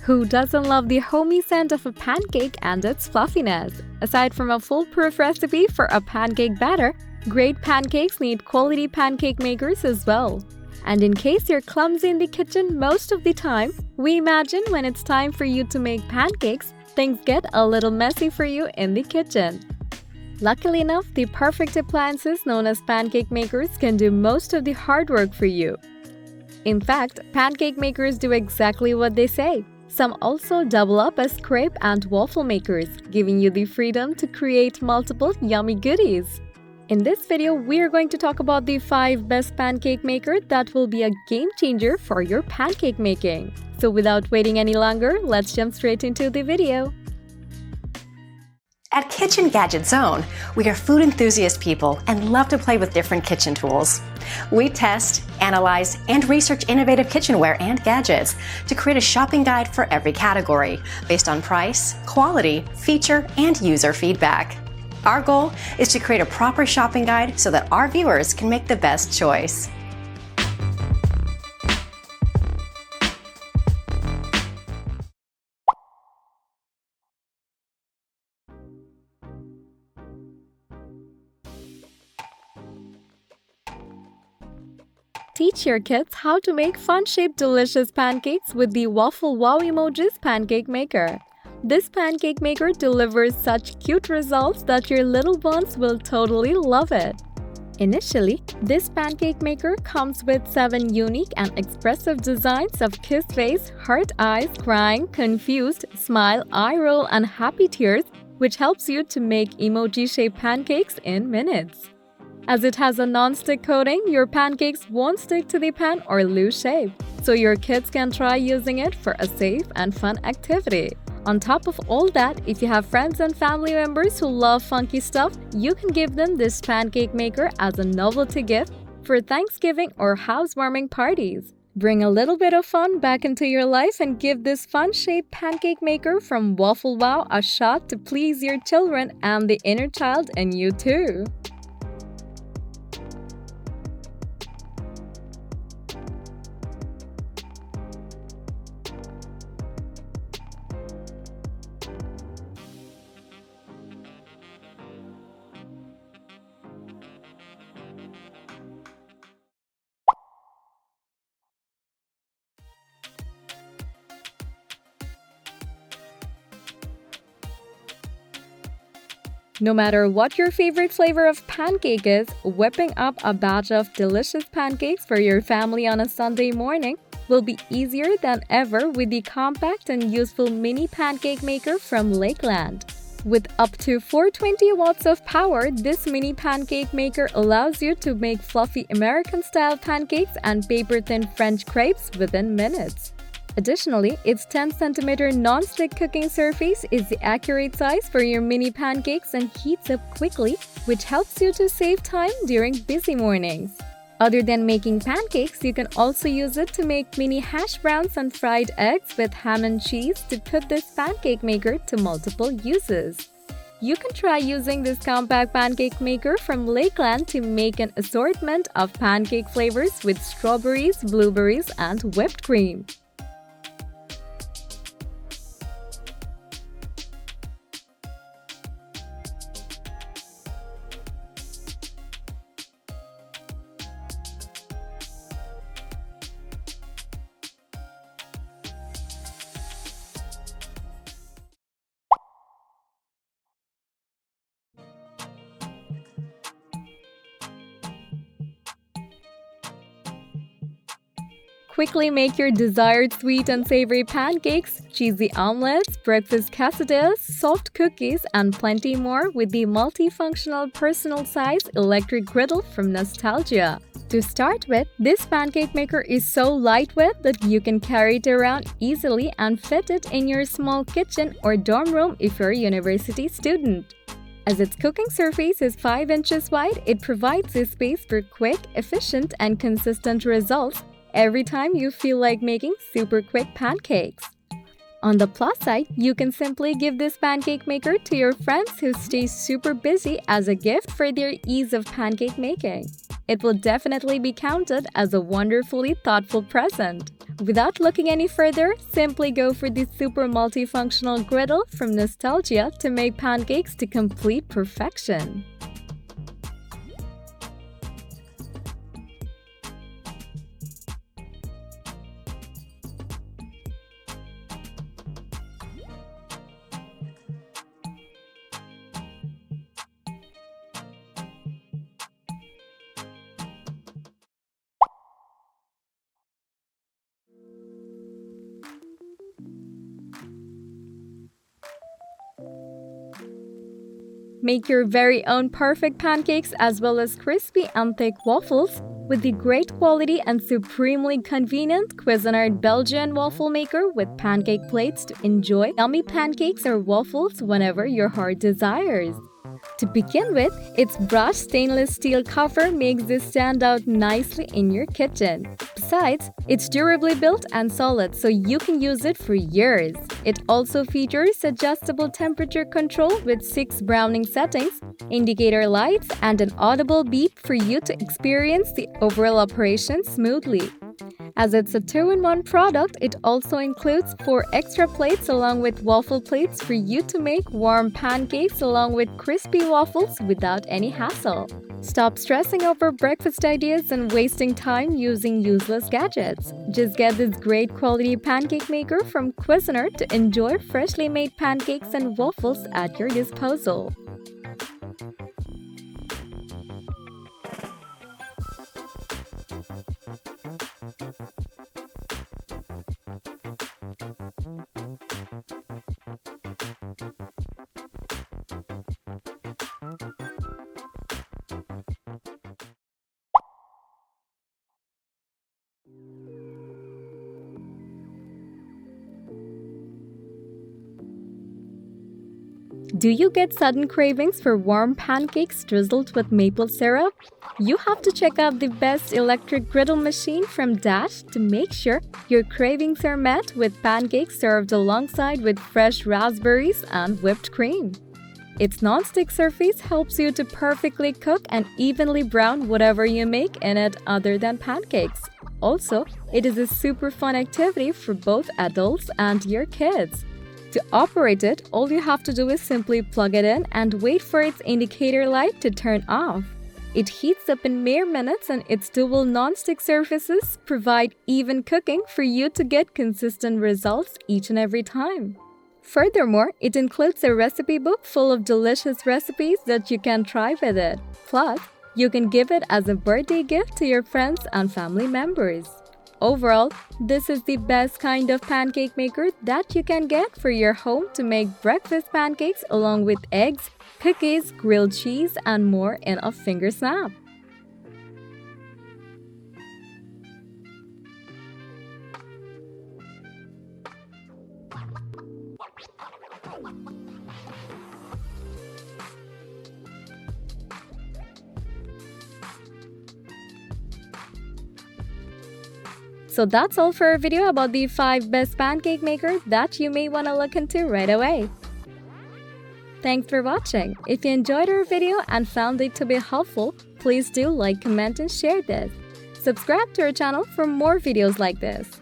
Who doesn't love the homey scent of a pancake and its fluffiness? Aside from a foolproof recipe for a pancake batter, great pancakes need quality pancake makers as well. And in case you're clumsy in the kitchen most of the time, we imagine when it's time for you to make pancakes, things get a little messy for you in the kitchen. Luckily enough, the perfect appliances known as pancake makers can do most of the hard work for you. In fact, pancake makers do exactly what they say. Some also double up as crepe and waffle makers, giving you the freedom to create multiple yummy goodies. In this video, we are going to talk about the 5 best pancake makers that will be a game changer for your pancake making. So without waiting any longer, let's jump straight into the video. At Kitchen Gadget Zone, we are food enthusiast people and love to play with different kitchen tools. We test, analyze, and research innovative kitchenware and gadgets to create a shopping guide for every category based on price, quality, feature, and user feedback. Our goal is to create a proper shopping guide so that our viewers can make the best choice. Teach your kids how to make fun-shaped delicious pancakes with the Waffle Wow Emojis Pancake Maker. This pancake maker delivers such cute results that your little ones will totally love it. Initially, this pancake maker comes with 7 unique and expressive designs of kiss face, heart eyes, crying, confused, smile, eye roll, and happy tears, which helps you to make emoji-shaped pancakes in minutes. As it has a non-stick coating, your pancakes won't stick to the pan or lose shape, so your kids can try using it for a safe and fun activity. On top of all that, if you have friends and family members who love funky stuff, you can give them this pancake maker as a novelty gift for Thanksgiving or housewarming parties. Bring a little bit of fun back into your life and give this fun-shaped pancake maker from Waffle Wow a shot to please your children and the inner child in you too. No matter what your favorite flavor of pancake is, whipping up a batch of delicious pancakes for your family on a Sunday morning will be easier than ever with the compact and useful mini pancake maker from Lakeland. With up to 420 watts of power, this mini pancake maker allows you to make fluffy American-style pancakes and paper-thin French crepes within minutes. Additionally, its 10cm non-stick cooking surface is the accurate size for your mini pancakes and heats up quickly, which helps you to save time during busy mornings. Other than making pancakes, you can also use it to make mini hash browns and fried eggs with ham and cheese to put this pancake maker to multiple uses. You can try using this compact pancake maker from Lakeland to make an assortment of pancake flavors with strawberries, blueberries, and whipped cream. Quickly make your desired sweet and savory pancakes, cheesy omelets, breakfast quesadillas, soft cookies, and plenty more with the multifunctional personal-size electric griddle from Nostalgia. To start with, this pancake maker is so lightweight that you can carry it around easily and fit it in your small kitchen or dorm room if you're a university student. As its cooking surface is 5 inches wide, it provides a space for quick, efficient, and consistent results every time you feel like making super quick pancakes. On the plus side, you can simply give this pancake maker to your friends who stay super busy as a gift for their ease of pancake making. It will definitely be counted as a wonderfully thoughtful present. Without looking any further, simply go for the super multifunctional griddle from nostalgia to make pancakes to complete perfection. Make your very own perfect pancakes as well as crispy and thick waffles with the great quality and supremely convenient Cuisinart Belgian waffle maker with pancake plates to enjoy yummy pancakes or waffles whenever your heart desires. To begin with, its brushed stainless steel cover makes this stand out nicely in your kitchen. Besides, it's durably built and solid, so you can use it for years. It also features adjustable temperature control with 6 browning settings, indicator lights, and an audible beep for you to experience the overall operation smoothly. As it's a 2-in-1 product, it also includes 4 extra plates along with waffle plates for you to make warm pancakes along with crispy waffles without any hassle. Stop stressing over breakfast ideas and wasting time using useless gadgets. Just get this great quality pancake maker from Cuisinart to enjoy freshly made pancakes and waffles at your disposal. Do you get sudden cravings for warm pancakes drizzled with maple syrup? You have to check out the best electric griddle machine from Dash to make sure your cravings are met with pancakes served alongside with fresh raspberries and whipped cream. Its non-stick surface helps you to perfectly cook and evenly brown whatever you make in it other than pancakes. Also, it is a super fun activity for both adults and your kids. To operate it, all you have to do is simply plug it in and wait for its indicator light to turn off. It heats up in mere minutes and its dual non-stick surfaces provide even cooking for you to get consistent results each and every time. Furthermore, it includes a recipe book full of delicious recipes that you can try with it. Plus, you can give it as a birthday gift to your friends and family members. Overall, this is the best kind of pancake maker that you can get for your home to make breakfast pancakes along with eggs, cookies, grilled cheese, and more in a finger snap. So that's all for our video about the 5 best pancake makers that you may want to look into right away. Thanks for watching. If you enjoyed our video and found it to be helpful, please do like, comment, and share this. Subscribe to our channel for more videos like this.